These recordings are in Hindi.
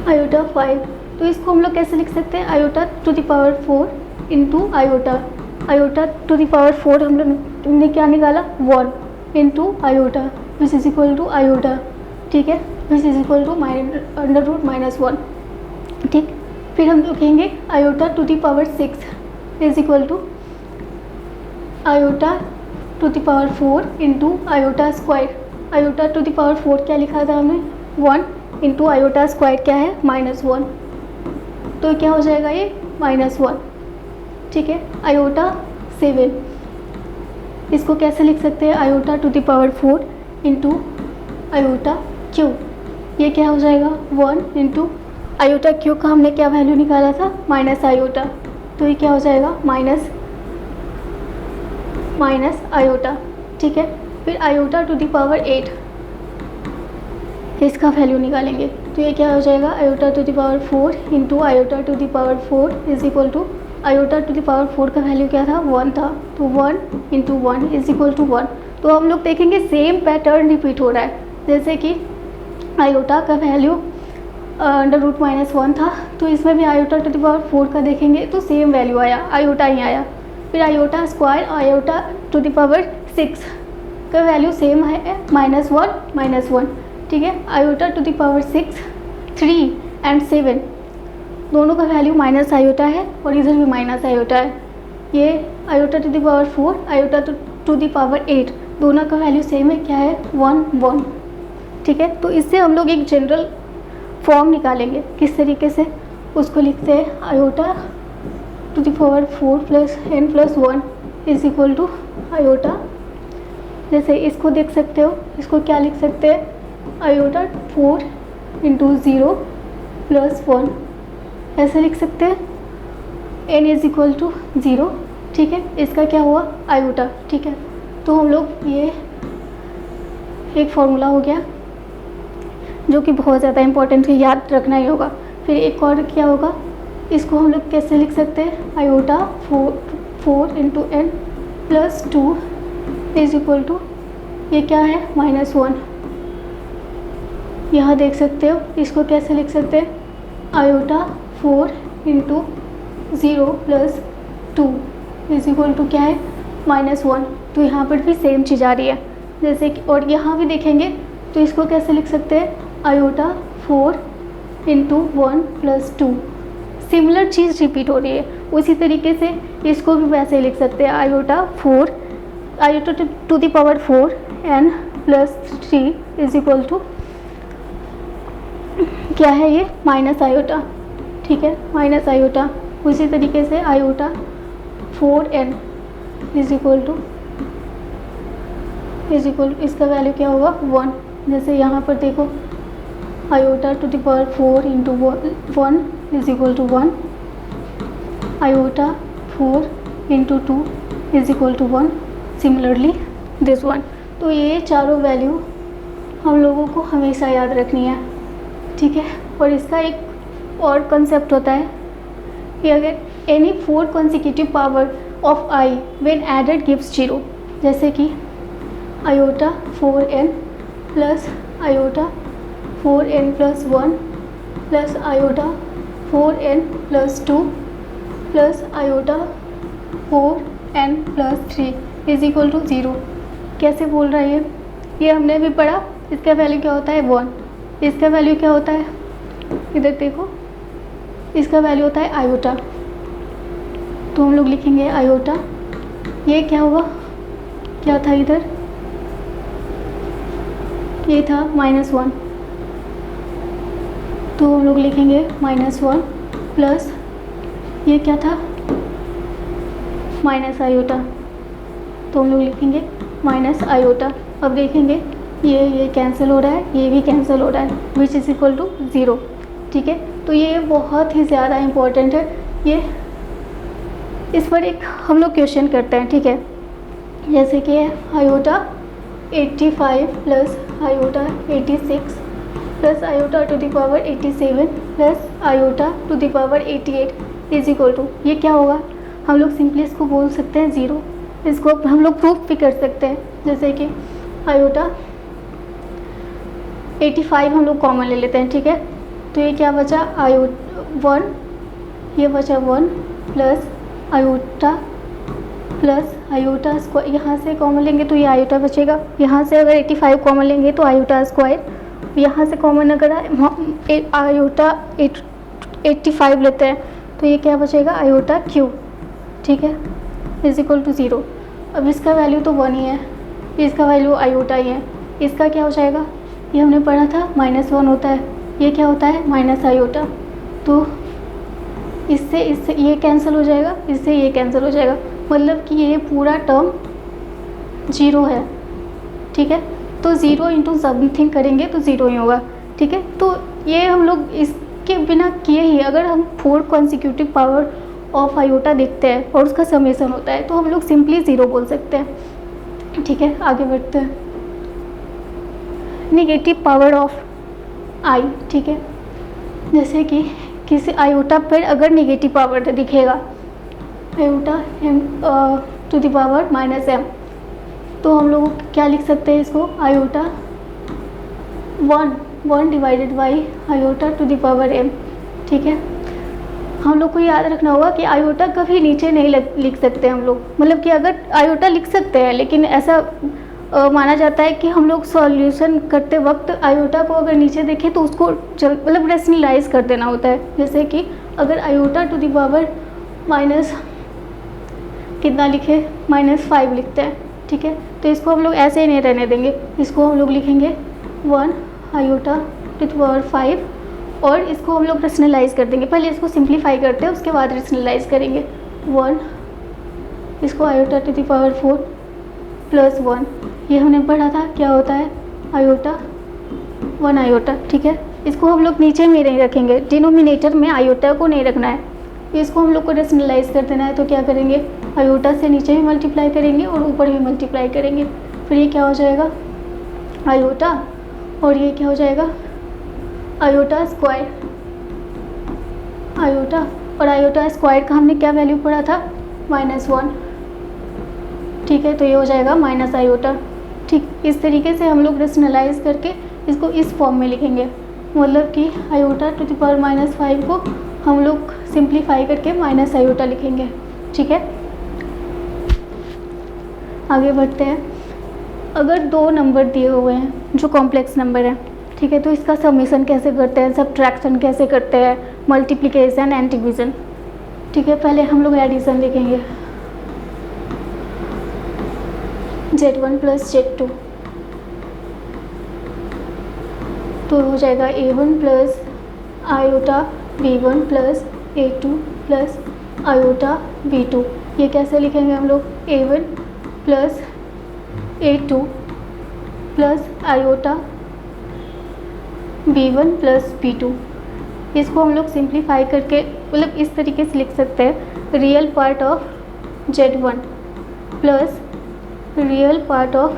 आयोटा 5, तो इसको हम लोग कैसे लिख सकते हैं, iota to the power 4 into iota, iota to the power 4 हम लोग ने क्या निकाला 1 into iota which is equal to iota, ठीक है, which is equal to under root -1, ठीक। फिर हम लिखेंगे iota to the power 6 is equal to iota to the power 4 into iota square, iota to the power 4 क्या लिखा था हमने 1 इंटू आयोटा स्क्वायर क्या है -1, तो क्या हो जाएगा ये -1, ठीक है। आयोटा 7 इसको कैसे लिख सकते हैं, iota to the power 4 into iota क्यू, ये क्या हो जाएगा 1 इंटू आयोटा क्यू का हमने क्या वैल्यू निकाला था माइनस आयोटा, तो ये क्या हो जाएगा माइनस आयोटा, ठीक है। फिर आयोटा टू द पावर 8 इसका वैल्यू निकालेंगे, तो ये क्या हो जाएगा iota to the power 4 into iota to the power 4 is equal to iota to the power 4 का वैल्यू क्या था 1 था, तो 1 इंटू 1 इज इक्वल टू 1। तो हम लोग देखेंगे सेम पैटर्न रिपीट हो रहा है, जैसे कि आयोटा का वैल्यू अंडर रूट -1 था, तो इसमें भी आयोटा टू द पावर 4 का देखेंगे तो सेम वैल्यू आया, आयोटा ही आया। फिर iota square iota to the power 6 का वैल्यू सेम है -1, ठीक है। Iota to the power 6 3 and 7 दोनों का वैल्यू माइनस आयोटा है और इधर भी माइनस आयोटा है। ये iota to the power 4 iota to the power 8 दोनों का वैल्यू सेम है, क्या है 1, ठीक है। तो इससे हम लोग एक जनरल फॉर्म निकालेंगे, किस तरीके से उसको लिखते हैं iota to the power 4 plus n plus 1 is equal to iota, जैसे इसको देख सकते हो, इसको क्या लिख सकते हैं आयोटा 4 इंटू 0 प्लस 1 ऐसे लिख सकते हैं, n इज इक्वल टू 0, ठीक है। इसका क्या हुआ आयोटा, ठीक है। तो हम लोग ये एक फॉर्मूला हो गया जो कि बहुत ज़्यादा इंपॉर्टेंट है, याद रखना ही होगा। फिर एक और क्या होगा, इसको हम लोग कैसे लिख सकते हैं iota 4 into n plus 2 is equal to ये क्या है -1, यहाँ देख सकते हो। इसको कैसे लिख सकते हैं iota 4 into 0 plus 2 is equal to क्या है -1, तो यहाँ पर भी सेम चीज़ आ रही है जैसे कि, और यहाँ भी देखेंगे तो इसको कैसे लिख सकते हैं आयोटा 4 इंटू 1 प्लस 2, सिमिलर चीज़ रिपीट हो रही है। उसी तरीके से इसको भी वैसे ही लिख सकते हैं iota to the power 4 n plus 3 is equal to क्या है ये माइनस आयोटा, ठीक है, माइनस आयोटा। उसी तरीके से iota 4n is equal to इसका वैल्यू क्या होगा 1, जैसे यहाँ पर देखो iota to the power 4 into 1 is equal to 1, iota 4 into 2 is equal to 1, similarly this one. तो ये चारों वैल्यू हम लोगों को हमेशा याद रखनी है, ठीक है। और इसका एक और कंसेप्ट होता है कि अगर any 4 consecutive power of i when added gives 0, जैसे कि iota 4n plus iota 4n plus 1 plus iota 4n plus 2 plus iota 4n plus 3 is equal to 0। कैसे बोल रहा है ये हमने अभी पढ़ा। इसका वैल्यू क्या होता है 1, इसका वैल्यू क्या होता है इधर देखो, इसका वैल्यू होता है आयोटा, तो हम लोग लिखेंगे आयोटा, ये क्या हुआ, क्या था इधर, ये था -1, तो हम लोग लिखेंगे -1 प्लस ये क्या था माइनस आयोटा, तो हम लोग लिखेंगे माइनस आयोटा। अब देखेंगे ये कैंसिल हो रहा है, ये भी कैंसिल हो रहा है, विच इज़ इक्वल टू 0, ठीक है। तो ये बहुत ही ज़्यादा इम्पोर्टेंट है, ये इस पर एक हम लोग क्वेश्चन करते हैं, ठीक है। जैसे कि iota 85 plus iota 86 plus iota to the power 87 plus iota to the power 88 is equal to, ये क्या होगा, हम लोग सिंपली इसको बोल सकते हैं 0। इसको हम लोग प्रूफ भी कर सकते हैं, जैसे कि आयोटा 85 हम लोग कॉमन ले लेते हैं, ठीक है, तो ये क्या बचा, वन, ये बचा 1 plus iota plus iota square, यहाँ से कॉमन लेंगे तो ये आयोटा बचेगा, यहाँ से अगर 85 कॉमन लेंगे तो आयोटा स्क्वायर, यहाँ से कॉमन अगर आयोटा 85 लेते हैं तो ये क्या बचेगा, आयोटा क्यूब, ठीक है, इज इक्वल टू 0। अब इसका वैल्यू तो 1 ही है, इसका वैल्यू आयोटा ही है, इसका क्या हो जाएगा, ये हमने पढ़ा था -1 होता है, ये क्या होता है माइनस आयोटा, तो इससे ये कैंसिल हो जाएगा, इससे ये कैंसिल हो जाएगा, मतलब कि ये पूरा टर्म 0 है, ठीक है। तो 0 इंटू समथिंग करेंगे तो 0 ही होगा, ठीक है। तो ये हम लोग इसके बिना किए ही, अगर हम 4 कॉन्सिक्यूटिव पावर ऑफ आयोटा देखते हैं और उसका समेसन होता है तो हम लोग सिंपली 0 बोल सकते हैं, ठीक है। आगे बढ़ते हैं, नेगेटिव पावर ऑफ आई, ठीक है। जैसे कि किसी आयोटा पर अगर नेगेटिव पावर दिखेगा, iota m to the power -m, तो हम लोग क्या लिख सकते हैं इसको, iota 1 divided by iota to the power m, ठीक है। हम लोग को याद रखना होगा कि आयोटा कभी नीचे नहीं लिख सकते हम लोग, मतलब कि अगर आयोटा लिख सकते हैं लेकिन ऐसा माना जाता है कि हम लोग सॉल्यूशन करते वक्त आयोटा को अगर नीचे देखें तो उसको मतलब रेशनलाइज कर देना होता है। जैसे कि अगर iota to the power minus कितना लिखे, -5 लिखते हैं, ठीक है। तो इसको हम लोग ऐसे ही नहीं रहने देंगे, इसको हम लोग लिखेंगे 1 आयोटा टू द पावर 5 और इसको हम लोग रेशनलाइज कर देंगे। पहले इसको सिंप्लीफाई करते हैं, उसके बाद रेशनलाइज करेंगे। 1 इसको iota to the power 4 plus 1, ये हमने पढ़ा था क्या होता है, आयोटा 1 आयोटा, ठीक है। इसको हम लोग नीचे में नहीं रखेंगे, डिनोमिनेटर में आयोटा को नहीं रखना है, इसको हम लोग को रेशनलाइज कर देना है। तो क्या करेंगे, आयोटा से नीचे भी मल्टीप्लाई करेंगे और ऊपर भी मल्टीप्लाई करेंगे, फिर ये क्या हो जाएगा आयोटा और ये क्या हो जाएगा आयोटा स्क्वायर, आयोटा और आयोटा स्क्वायर का हमने क्या वैल्यू पढ़ा था, -1, ठीक है। तो ये हो जाएगा माइनस आयोटा, ठीक। इस तरीके से हम लोग रेशनलाइज करके इसको इस फॉर्म में लिखेंगे, मतलब कि आयोटा टू द पावर -5 को हम लोग सिंप्लीफाई करके माइनस आयोटा लिखेंगे, ठीक है। आगे बढ़ते हैं, अगर 2 नंबर दिए हुए हैं जो कॉम्प्लेक्स नंबर है, ठीक है, तो इसका समेशन कैसे करते हैं, सब्ट्रैक्शन कैसे करते हैं, मल्टीप्लिकेशन एंड डिवीज़न, ठीक है। पहले हम लोग एडिशन लिखेंगे, Z1 प्लस Z2, तो हो जाएगा A1 plus iota B1 plus A2 plus iota B2। ये कैसे लिखेंगे हम लोग, A1 plus A2 plus iota B1 plus B2। इसको हम लोग सिंप्लीफाई करके मतलब इस तरीके से लिख सकते हैं, real part of Z1 plus real part of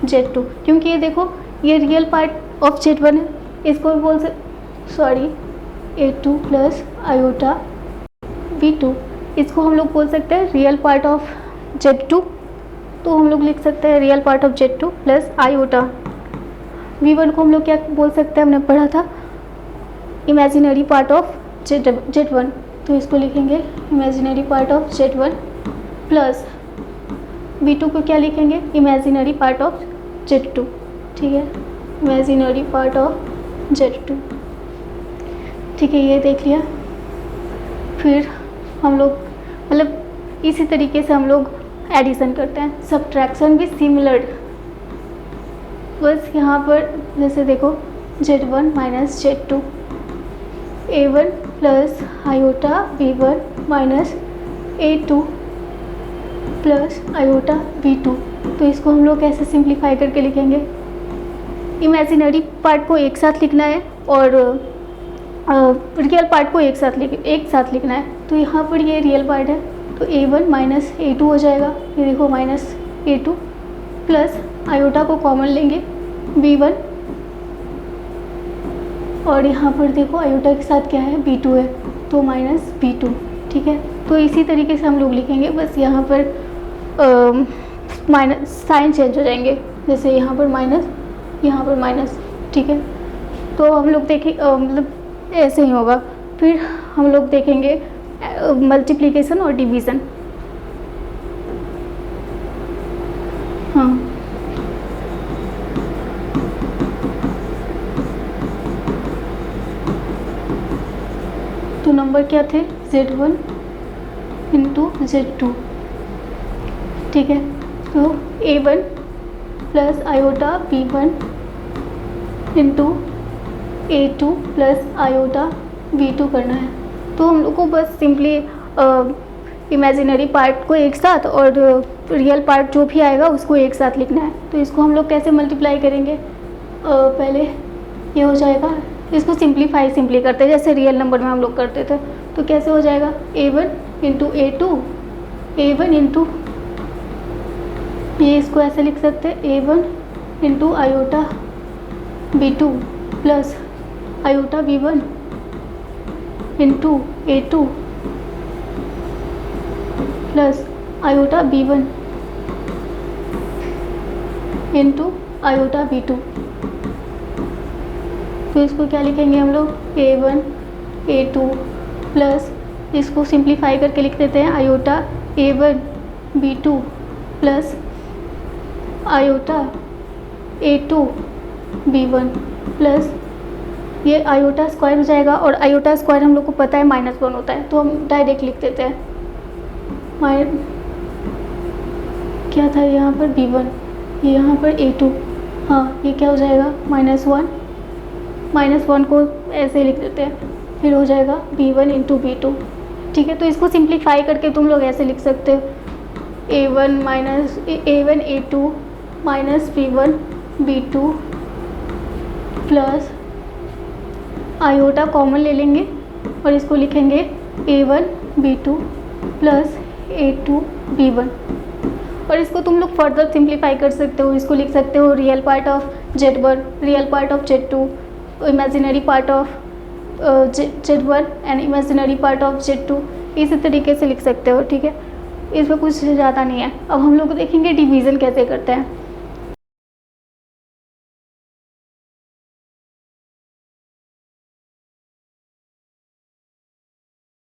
Z2, क्योंकि ये देखो ये रियल पार्ट ऑफ Z1 है, इसको भी बोल सकते A2 प्लस आयोटा B2, इसको हम लोग बोल सकते हैं रियल पार्ट ऑफ Z2, तो हम लोग लिख सकते हैं real part of Z2 plus iota. V1 को हम लोग क्या बोल सकते हैं, हमने पढ़ा था इमेजिनरी पार्ट ऑफ Z1, तो इसको लिखेंगे imaginary part of Z1 plus B2 को क्या लिखेंगे, इमेजिनरी पार्ट ऑफ Z2, ठीक है, इमेजिनरी पार्ट ऑफ Z2, ठीक है। ये देख लिया। फिर हम लोग मतलब इसी तरीके से हम लोग एडिशन करते हैं, सब्ट्रैक्शन भी सिमिलर, बस यहाँ पर जैसे देखो Z1 minus Z2, A1 plus iota B1 minus A2 plus iota B2, तो इसको हम लोग कैसे सिंप्लीफाई करके लिखेंगे, इमेजिनरी पार्ट को एक साथ लिखना है और रियल पार्ट को एक साथ लिखना है। तो यहाँ पर ये रियल पार्ट है तो A1 माइनस A2 हो जाएगा, ये देखो माइनस A2 प्लस आयोटा को कॉमन लेंगे B1 और यहाँ पर देखो आयोटा के साथ क्या है B2 है, तो माइनस B2, ठीक है। तो इसी तरीके से हम लोग लिखेंगे, बस यहाँ पर माइनस साइन चेंज हो जाएंगे, जैसे यहाँ पर माइनस यहाँ पर माइनस, ठीक है। तो हम लोग देखें मतलब ऐसे ही होगा। फिर हम लोग देखेंगे मल्टीप्लिकेशन और डिवीज़न। हाँ, तो नंबर क्या थे, Z1 इंटू Z2, ठीक है। तो A1 plus iota B1 into A2 plus iota B2 करना है। तो हम लोग को बस सिंपली इमेजिनरी पार्ट को एक साथ और रियल पार्ट जो भी आएगा उसको एक साथ लिखना है। तो इसको हम लोग कैसे मल्टीप्लाई करेंगे, पहले ये हो जाएगा, इसको सिंपली करते हैं जैसे रियल नंबर में हम लोग करते थे। तो कैसे हो जाएगा, A1 into A2, A1 into, ये इसको ऐसे लिख सकते हैं A1 into iota B2 plus iota B1 into A2 plus iota B1 into iota B2। तो इसको क्या लिखेंगे हम लोग, A1 A2 प्लस, इसको सिंप्लीफाई करके लिख देते हैं iota A1 B2 plus iota A2 B1 plus, ये आयोटा स्क्वायर हो जाएगा और आयोटा स्क्वायर हम लोग को पता है -1 होता है, तो हम डायरेक्ट लिख देते हैं क्या था यहाँ पर B1, यहाँ पर A2, हाँ ये क्या हो जाएगा -1 को ऐसे लिख देते हैं, फिर हो जाएगा B1 इंटू B2, ठीक है। तो इसको सिंप्लीफाई करके तुम लोग ऐसे लिख सकते हो A1 A2 minus B1 B2 plus iota common ले लेंगे और इसको लिखेंगे A1 B2 plus A2 B1। और इसको तुम लोग फर्दर सिंप्लीफाई कर सकते हो, इसको लिख सकते हो real part of Z1, real part of Z2, imaginary part of Z1 and imaginary part of Z2, इसी तरीके से लिख सकते हो, ठीक है। इसमें कुछ ज़्यादा नहीं है। अब हम लोग देखेंगे डिवीज़न कैसे करते हैं।